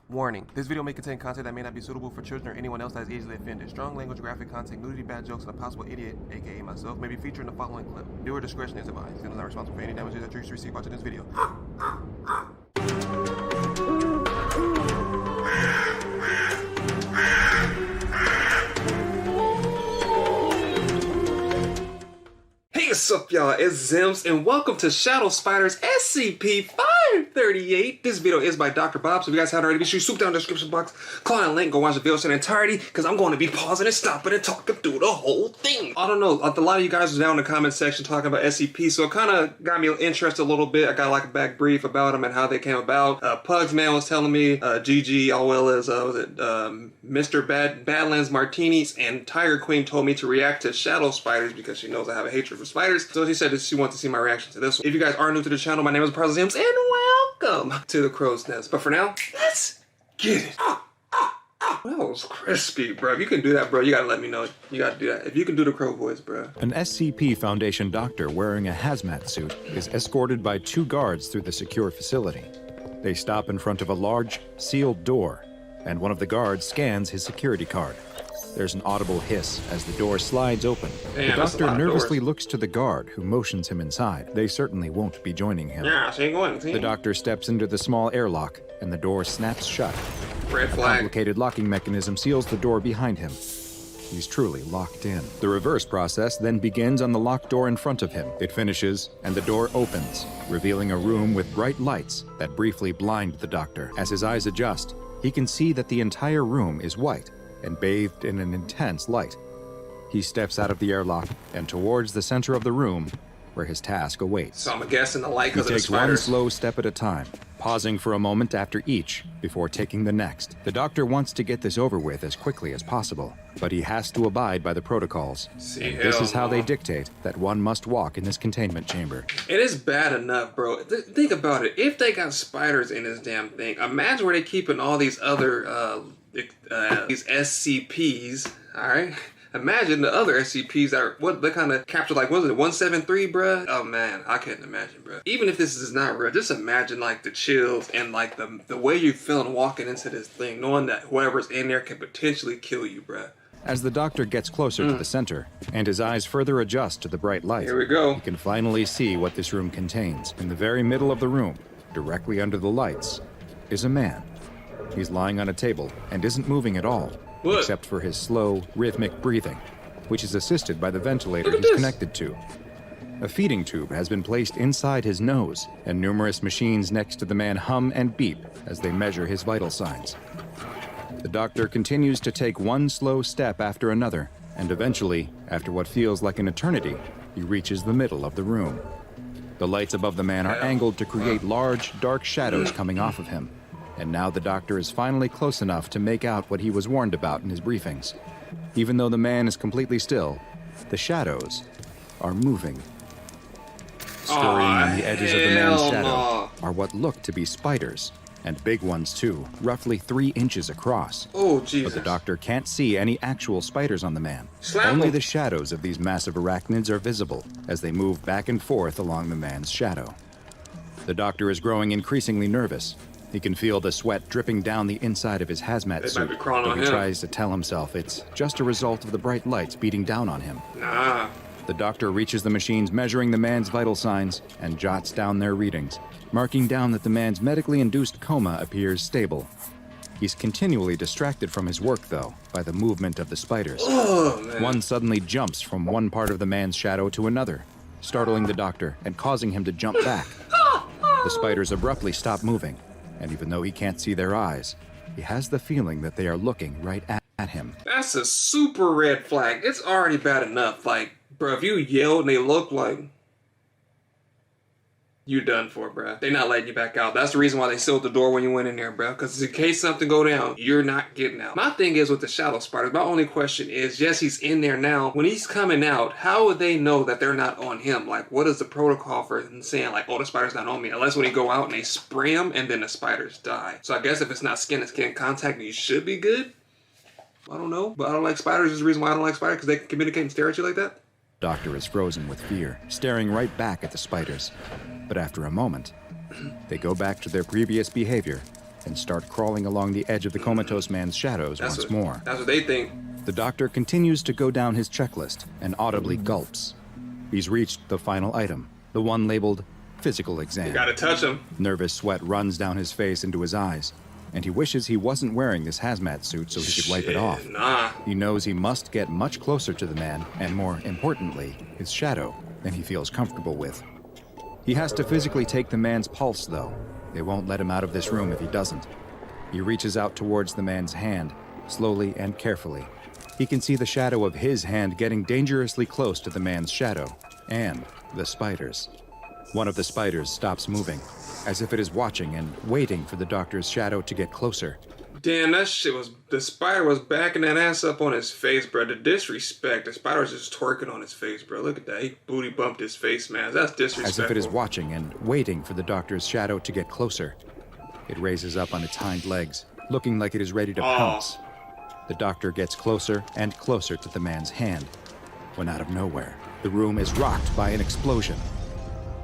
Warning, this video may contain content that may not be suitable for children or anyone else that is easily offended. Strong language, graphic content, nudity, bad jokes, and a possible idiot, aka myself, may be featured in the following clip. Viewer discretion is advised. It is not responsible for any damages that you receive watching this video. Hey, what's up, y'all? It's Zems, and welcome to Shadow Spiders SCP-538. This video is by Dr. Bob, so if you guys haven't already, be sure you swoop down in the description box, click on the link, go watch the video in entirety, because I'm going to be pausing and stopping and talking through the whole thing. I don't know, a lot of you guys was down in the comment section talking about SCP, so it kind of got me interested a little bit. I got like a back brief about them and how they came about. Pugs Man was telling me, GG, all well as, Mr. Badlands Martinis, and Tiger Queen told me to react to Shadow Spiders because she knows I have a hatred for spiders. So she said that she wants to see my reaction to this one. If you guys are new to the channel, my name is Reprisalzems, and welcome to the Crow's Nest. But for now, let's get it. That was crispy, bro. If you can do that, bro, you gotta let me know. You gotta do that. If you can do the crow voice, bro. An SCP Foundation doctor wearing a hazmat suit is escorted by 2 guards through the secure facility. They stop in front of a large, sealed door, and one of the guards scans his security card. There's an audible hiss as the door slides open. Damn, the doctor nervously looks to the guard, who motions him inside. They certainly won't be joining him. Yeah, she ain't going. The doctor steps into the small airlock, and the door snaps shut. Red A flag. complicated locking mechanism seals the door behind him. He's truly locked in. The reverse process then begins on the locked door in front of him. It finishes, and the door opens, revealing a room with bright lights that briefly blind the doctor. As his eyes adjust, he can see that the entire room is white and bathed in an intense light. He steps out of the airlock and towards the center of the room, where his task awaits. So I'm guessing the light He because of the takes one spiders. slow step at a time, pausing for a moment after each before taking the next. The doctor wants to get this over with as quickly as possible, but he has to abide by the protocols. See, This hell is how no. they dictate that one must walk in this containment chamber. It is bad enough, bro. Think about it. If they got spiders in this damn thing, imagine where they keeping all these other these SCPs. All right. Imagine the other SCPs that are, what they kind of captured, like, what was it, 173, bruh? Oh man, I couldn't imagine, bruh. Even if this is not real, just imagine like the chills and like the way you're feeling walking into this thing, knowing that whoever's in there can potentially kill you, bruh. As the doctor gets closer to the center, and his eyes further adjust to the bright light, Here we go. he can finally see what this room contains. In the very middle of the room, directly under the lights, is a man. He's lying on a table and isn't moving at all, What? except for his slow, rhythmic breathing, which is assisted by the ventilator Look at he's this. connected to. A feeding tube has been placed inside his nose, and numerous machines next to the man hum and beep as they measure his vital signs. The doctor continues to take one slow step after another, and eventually, after what feels like an eternity, he reaches the middle of the room. The lights above the man are angled to create large, dark shadows coming off of him, and now the doctor is finally close enough to make out what he was warned about in his briefings. Even though the man is completely still, the shadows are moving. Scurrying on the edges of the man's hell shadow no. are what look to be spiders, and big ones too, roughly 3 inches across. Oh, But Jesus. the doctor can't see any actual spiders on the man. Slap Only him. the shadows of these massive arachnids are visible as they move back and forth along the man's shadow. The doctor is growing increasingly nervous. He can feel the sweat dripping down the inside of his hazmat They suit, might be crawling but on he him. tries to tell himself it's just a result of the bright lights beating down on him. Nah. The doctor reaches the machines measuring the man's vital signs and jots down their readings, marking down that the man's medically induced coma appears stable. He's continually distracted from his work, though, by the movement of the spiders. Oh, man. One suddenly jumps from one part of the man's shadow to another, startling the doctor and causing him to jump back. The spiders abruptly stop moving, and even though he can't see their eyes, he has the feeling that they are looking right at him. That's a super red flag. It's already bad enough. Like, bro, if you yelled and they look like, you done for, bro. They not letting you back out. That's the reason why they sealed the door when you went in there, bro. Because in case something go down, you're not getting out. My thing is with the shadow spiders, my only question is, yes, he's in there now. When he's coming out, how would they know that they're not on him? Like, what is the protocol for them saying, like, oh, the spider's not on me? Unless when they go out and they spray him and then the spiders die. So I guess if it's not skin-to-skin contact, you should be good. I don't know, but I don't like spiders. Is the reason why I don't like spiders, because they can communicate and stare at you like that. Doctor is frozen with fear, staring right back at the spiders. But after a moment, they go back to their previous behavior and start crawling along the edge of the comatose man's shadows once more. That's what they think. The doctor continues to go down his checklist and audibly gulps. He's reached the final item, the one labeled physical exam. You gotta touch him. Nervous sweat runs down his face into his eyes, and he wishes he wasn't wearing this hazmat suit so he could wipe it off. Nah. He knows he must get much closer to the man, and more importantly, his shadow, than he feels comfortable with. He has to physically take the man's pulse, though. They won't let him out of this room if he doesn't. He reaches out towards the man's hand, slowly and carefully. He can see the shadow of his hand getting dangerously close to the man's shadow, and the spiders. One of the spiders stops moving, as if it is watching and waiting for the doctor's shadow to get closer. Damn, that shit was... The spider was backing that ass up on his face, bro. The disrespect. The spider was just twerking on his face, bro. Look at that. He booty bumped his face, man. That's disrespectful. As if it is watching and waiting for the doctor's shadow to get closer. It raises up on its hind legs, looking like it is ready to pounce. The doctor gets closer and closer to the man's hand, when out of nowhere, the room is rocked by an explosion.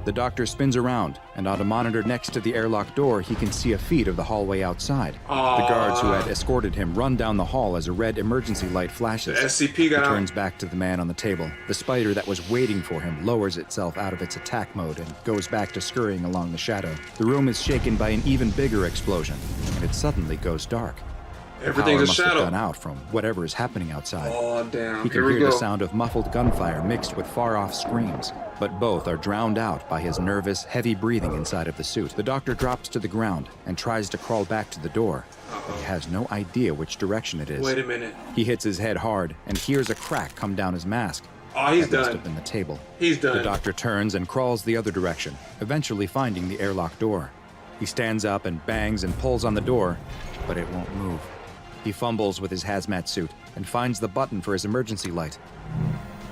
The doctor spins around, and on a monitor next to the airlock door, he can see a feed of the hallway outside. The guards who had escorted him run down the hall as a red emergency light flashes. The SCP got He turns back to the man on the table. The spider that was waiting for him lowers itself out of its attack mode and goes back to scurrying along the shadow. The room is shaken by an even bigger explosion, and it suddenly goes dark. Everything's a must have shadow. gone out from whatever is happening outside. Oh, damn. He can Here we hear go. the sound of muffled gunfire mixed with far-off screams, but both are drowned out by his nervous, heavy breathing inside of the suit. The doctor drops to the ground and tries to crawl back to the door, but he has no idea which direction it is. Wait a minute. He hits his head hard and hears a crack come down his mask. Oh, he's That must done. have been the table. He's done. The doctor turns and crawls the other direction, eventually finding the airlock door. He stands up and bangs and pulls on the door, but it won't move. He fumbles with his hazmat suit and finds the button for his emergency light.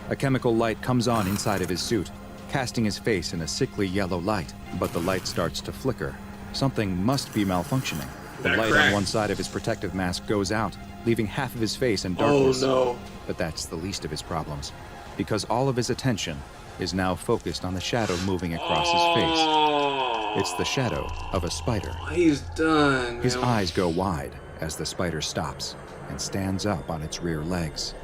A chemical light comes on inside of his suit, casting his face in a sickly yellow light, but the light starts to flicker. Something must be malfunctioning. The That light crack. on one side of his protective mask goes out, leaving half of his face in darkness. Oh, no. But that's the least of his problems, because all of his attention is now focused on the shadow moving across his face. Oh, It's the shadow of a spider. he's done, His man. eyes go wide as the spider stops and stands up on its rear legs.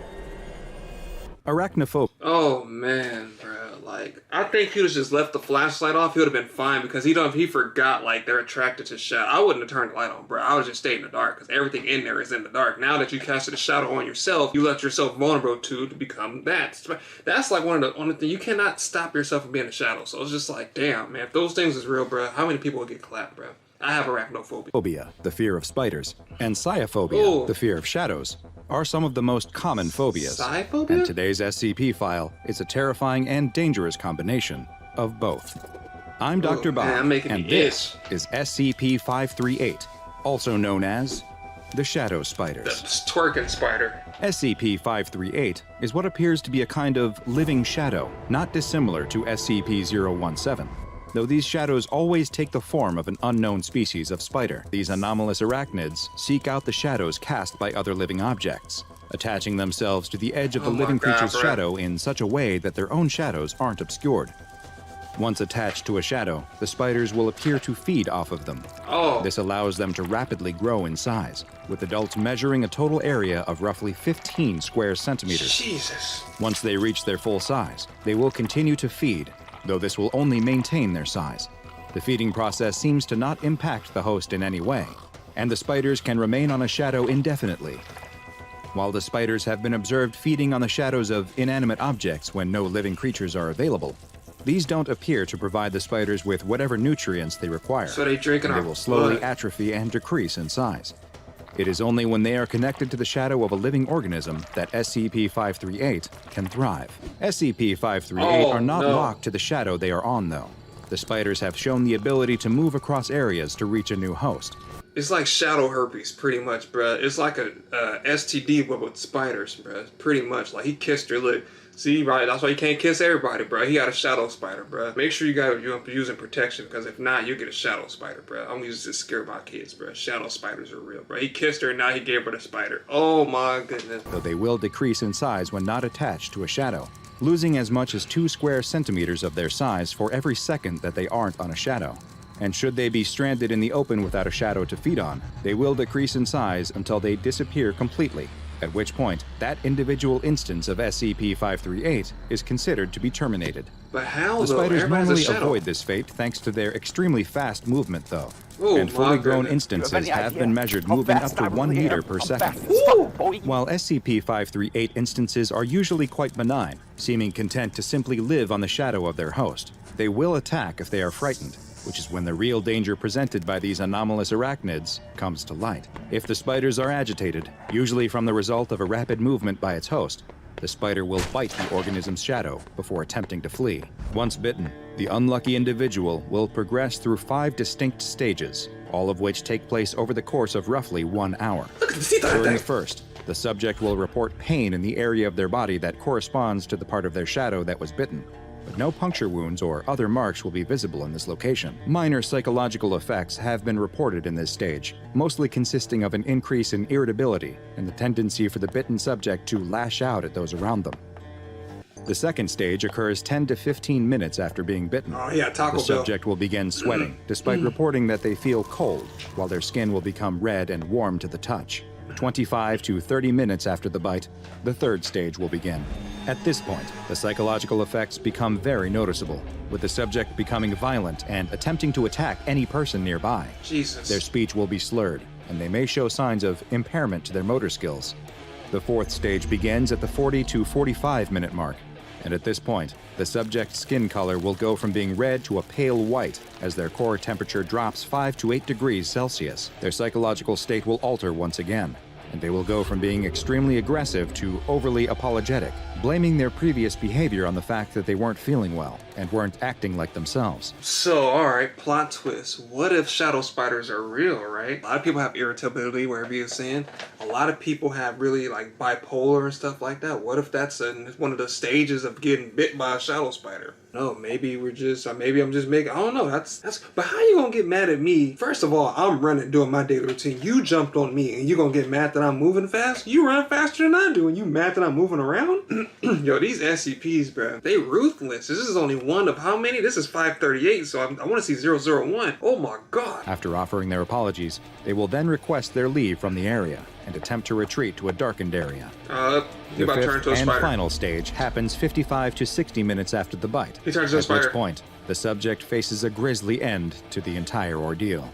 Arachnophobia. Oh, man, bro. Like, I think he would have just left the flashlight off. He would have been fine because he forgot, like, they're attracted to shadow. I wouldn't have turned the light on, bro. I would just stay in the dark because everything in there is in the dark. Now that you casted a shadow on yourself, you left yourself vulnerable to become that. That's like one of the things. You cannot stop yourself from being a shadow. So it's just like, damn, man. If those things is real, bro, how many people would get clapped, bro? I have arachnophobia. The fear of spiders, and sciophobia, Oh. the fear of shadows, are some of the most common phobias. Sciophobia? And today's SCP file is a terrifying and dangerous combination of both. I'm Dr. Bob, man, I'm making and me this is SCP-538, also known as the Shadow The Spiders. twerking spider. SCP-538 is what appears to be a kind of living shadow, not dissimilar to SCP-017. Though these shadows always take the form of an unknown species of spider. These anomalous arachnids seek out the shadows cast by other living objects, attaching themselves to the edge of the Oh my living God, creature's bro. shadow in such a way that their own shadows aren't obscured. Once attached to a shadow, the spiders will appear to feed off of them. Oh. This allows them to rapidly grow in size, with adults measuring a total area of roughly 15 square centimeters. Jesus. Once they reach their full size, they will continue to feed, though this will only maintain their size. The feeding process seems to not impact the host in any way, and the spiders can remain on a shadow indefinitely. While the spiders have been observed feeding on the shadows of inanimate objects when no living creatures are available, these don't appear to provide the spiders with whatever nutrients they require. So they drinking and our they will slowly blood. atrophy and decrease in size. It is only when they are connected to the shadow of a living organism that SCP-538 can thrive. SCP-538 Oh, are not no. locked to the shadow they are on, though. The spiders have shown the ability to move across areas to reach a new host. It's like shadow herpes, pretty much, bruh. It's like a STD but with spiders, bruh. Pretty much. Like, he kissed her lip. See, right? That's why you can't kiss everybody, bruh. He got a shadow spider, bruh. Make sure you're using protection, because if not, you'll get a shadow spider, bruh. I'm using this to scare my kids, bruh. Shadow spiders are real, bruh. He kissed her, and now he gave her the spider. Oh, my goodness. Though they will decrease in size when not attached to a shadow, losing as much as 2 square centimeters of their size for every second that they aren't on a shadow. and should they be stranded in the open without a shadow to feed on, they will decrease in size until they disappear completely, at which point that individual instance of SCP-538 is considered to be terminated. But how, The though? spiders Everybody has a normally shadow. avoid this fate thanks to their extremely fast movement, though. Oh, And fully my grown goodness. instances have been measured moving up to 1 meter per second. While SCP-538 instances are usually quite benign, seeming content to simply live on the shadow of their host, they will attack if they are frightened, which is when the real danger presented by these anomalous arachnids comes to light. If the spiders are agitated, usually from the result of a rapid movement by its host, the spider will bite the organism's shadow before attempting to flee. Once bitten, the unlucky individual will progress through 5 distinct stages, all of which take place over the course of roughly 1 hour. Look at the teeth on that During the thing. first, the subject will report pain in the area of their body that corresponds to the part of their shadow that was bitten, but no puncture wounds or other marks will be visible in this location. Minor psychological effects have been reported in this stage, mostly consisting of an increase in irritability and the tendency for the bitten subject to lash out at those around them. The second stage occurs 10 to 15 minutes after being bitten. Oh, yeah, Taco The Bell. subject will begin sweating, despite reporting that they feel cold, while their skin will become red and warm to the touch. 25 to 30 minutes after the bite, the third stage will begin. At this point, the psychological effects become very noticeable, with the subject becoming violent and attempting to attack any person nearby. Jesus. Their speech will be slurred, and they may show signs of impairment to their motor skills. The fourth stage begins at the 40 to 45 minute mark, and at this point, the subject's skin color will go from being red to a pale white as their core temperature drops 5 to 8 degrees Celsius. Their psychological state will alter once again, and they will go from being extremely aggressive to overly apologetic, blaming their previous behavior on the fact that they weren't feeling well and weren't acting like themselves. So, alright, plot twist. What if shadow spiders are real, right? A lot of people have irritability, wherever you're saying. A lot of people have really, like, bipolar and stuff like that. What if that's one of the stages of getting bit by a shadow spider? No, maybe I'm just making, I don't know, but how you gonna get mad at me? First of all, I'm running, doing my daily routine. You jumped on me, and you gonna get mad that I'm moving fast? You run faster than I do, and you mad that I'm moving around? Yo, these SCPs, bro, they ruthless. This is only one of how many? This is 538, so I want to see 001. Oh my god. After offering their apologies, they will then request their leave from the area and attempt to retreat to a darkened area. You The about to turn fifth into a and spider. final stage happens 55 to 60 minutes after the bite, He turns into a at spider. which point the subject faces a grisly end to the entire ordeal.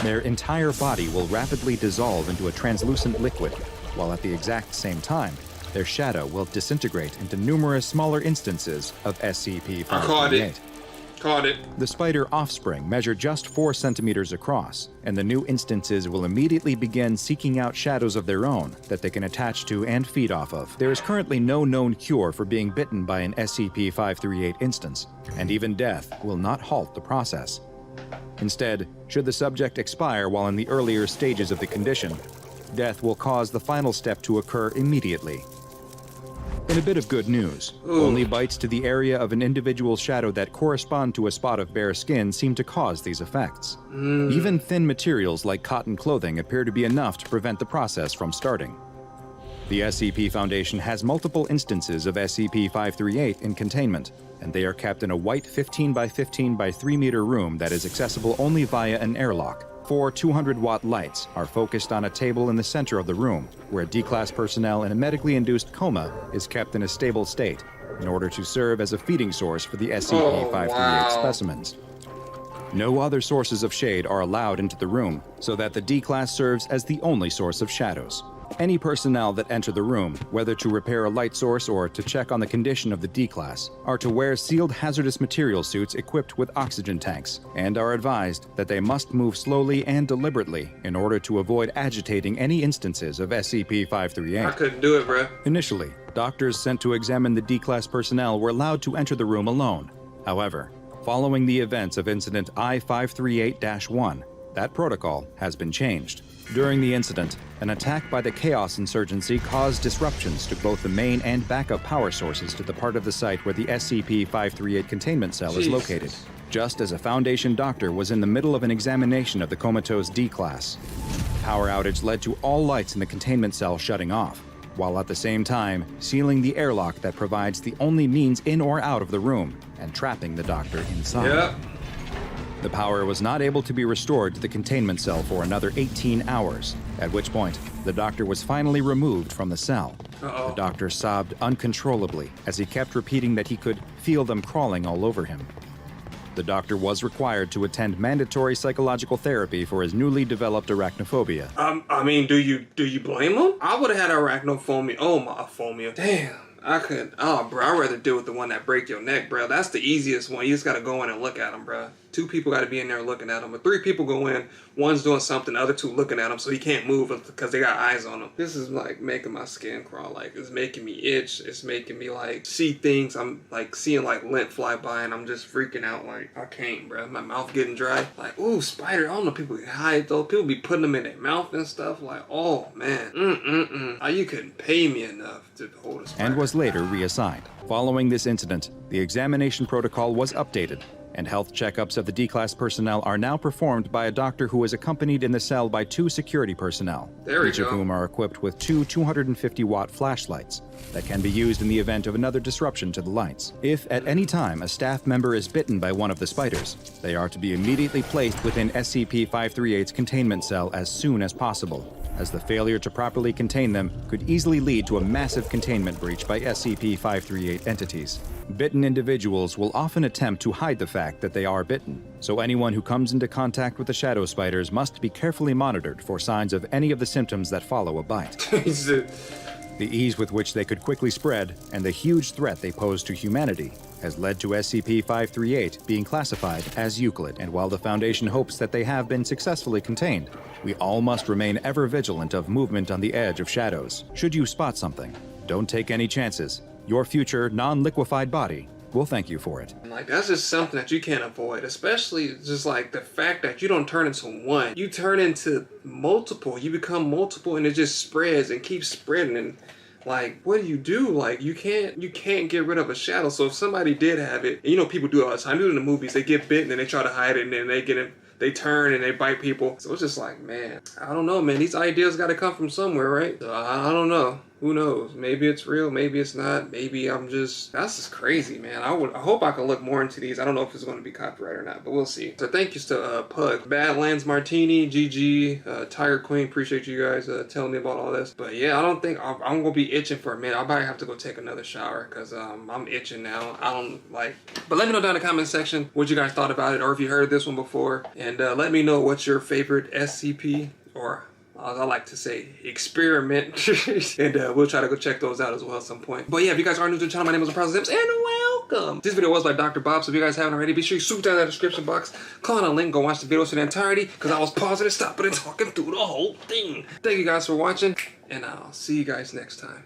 Their entire body will rapidly dissolve into a translucent liquid, while at the exact same time, their shadow will disintegrate into numerous smaller instances of SCP-538. I caught it. Caught it. The spider offspring measure just 4 centimeters across, and the new instances will immediately begin seeking out shadows of their own that they can attach to and feed off of. There is currently no known cure for being bitten by an SCP-538 instance, and even death will not halt the process. Instead, should the subject expire while in the earlier stages of the condition, death will cause the final step to occur immediately. In a bit of good news, only bites to the area of an individual's shadow that correspond to a spot of bare skin seem to cause these effects. Even thin materials like cotton clothing appear to be enough to prevent the process from starting. The SCP Foundation has multiple instances of SCP-538 in containment, and they are kept in a white 15 by 15 by 3 meter room that is accessible only via an airlock. 4 200-watt lights are focused on a table in the center of the room, where D-Class personnel in a medically induced coma is kept in a stable state in order to serve as a feeding source for the SCP-538 wow. specimens. No other sources of shade are allowed into the room, so that the D-Class serves as the only source of shadows. Any personnel that enter the room, whether to repair a light source or to check on the condition of the D-Class, are to wear sealed hazardous material suits equipped with oxygen tanks, and are advised that they must move slowly and deliberately in order to avoid agitating any instances of I SCP-538. couldn't do it, bro. Initially, doctors sent to examine the D-Class personnel were allowed to enter the room alone. However, following the events of Incident I-538-1, that protocol has been changed. During the incident, an attack by the Chaos Insurgency caused disruptions to both the main and backup power sources to the part of the site where the SCP-538 containment cell is located, just as a Foundation doctor was in the middle of an examination of the comatose D-Class. Power outage led to all lights in the containment cell shutting off, while at the same time sealing the airlock that provides the only means in or out of the room and trapping the doctor inside. Yep. The power was not able to be restored to the containment cell for another 18 hours, at which point the doctor was finally removed from the cell. The doctor sobbed uncontrollably as he kept repeating that he could feel them crawling all over him. The doctor was required to attend mandatory psychological therapy for his newly developed arachnophobia. I mean, do you blame him? I would have had arachnophobia. Oh, my phobia. Damn. I could, bro, I'd rather deal with the one that break your neck, bro. That's the easiest one. You just gotta go in and look at them, bro. 2 people gotta be in there looking at them. But 3 people go in, one's doing something, the other 2 looking at him, so he can't move because they got eyes on him. This is like making my skin crawl. Like, it's making me itch. It's making me like see things. I'm like seeing like lint fly by, and I'm just freaking out. Like, I can't, bro. My mouth getting dry. Like, ooh, spider. I don't know. People get hide though. People be putting them in their mouth and stuff. Like, oh man, you couldn't pay me enough to hold a spider. And was later reassigned. Following this incident, the examination protocol was updated, and health checkups of the D-Class personnel are now performed by a doctor who is accompanied in the cell by 2 security personnel, each of whom are equipped with 2 250-watt flashlights that can be used in the event of another disruption to the lights. If at any time a staff member is bitten by one of the spiders, they are to be immediately placed within SCP-538's containment cell as soon as possible, as the failure to properly contain them could easily lead to a massive containment breach by SCP-538 entities. Bitten individuals will often attempt to hide the fact that they are bitten, so anyone who comes into contact with the shadow spiders must be carefully monitored for signs of any of the symptoms that follow a bite. The ease with which they could quickly spread and the huge threat they pose to humanity has led to SCP-538 being classified as Euclid, and while the Foundation hopes that they have been successfully contained, we all must remain ever vigilant of movement on the edge of shadows. Should you spot something, don't take any chances. Your future non-liquefied body will thank you for it. Like, that's just something that you can't avoid, especially just like the fact that you don't turn into one. You turn into multiple. You become multiple, and it just spreads and keeps spreading. And like, what do? Like, you can't get rid of a shadow. So if somebody did have it, and you know people do it all the time. They do it in the movies. They get bitten and they try to hide it, and then they get it. They turn and they bite people. So it's just like, man, I don't know, man. These ideas got to come from somewhere, right? So I don't know. Who knows? Maybe it's real. Maybe it's not. Maybe I'm just... That's just crazy, man. I hope I can look more into these. I don't know if it's going to be copyrighted or not, but we'll see. So thank you to Pug, Badlands Martini, GG, Tiger Queen. Appreciate you guys telling me about all this. But yeah, I don't think I'm going to be itching for a minute. I'll probably have to go take another shower because I'm itching now. I don't like... But let me know down in the comment section what you guys thought about it, or if you heard this one before. And let me know what's your favorite SCP, or... I like to say experiment, and we'll try to go check those out as well at some point. But yeah, if you guys are new to the channel, my name is Reprisalzems, and welcome. This video was by Dr. Bob, so if you guys haven't already, be sure you swoop down in the description box, click on a link, go watch the videos in the entirety, because I was pausing and stopping and talking through the whole thing. Thank you guys for watching, and I'll see you guys next time.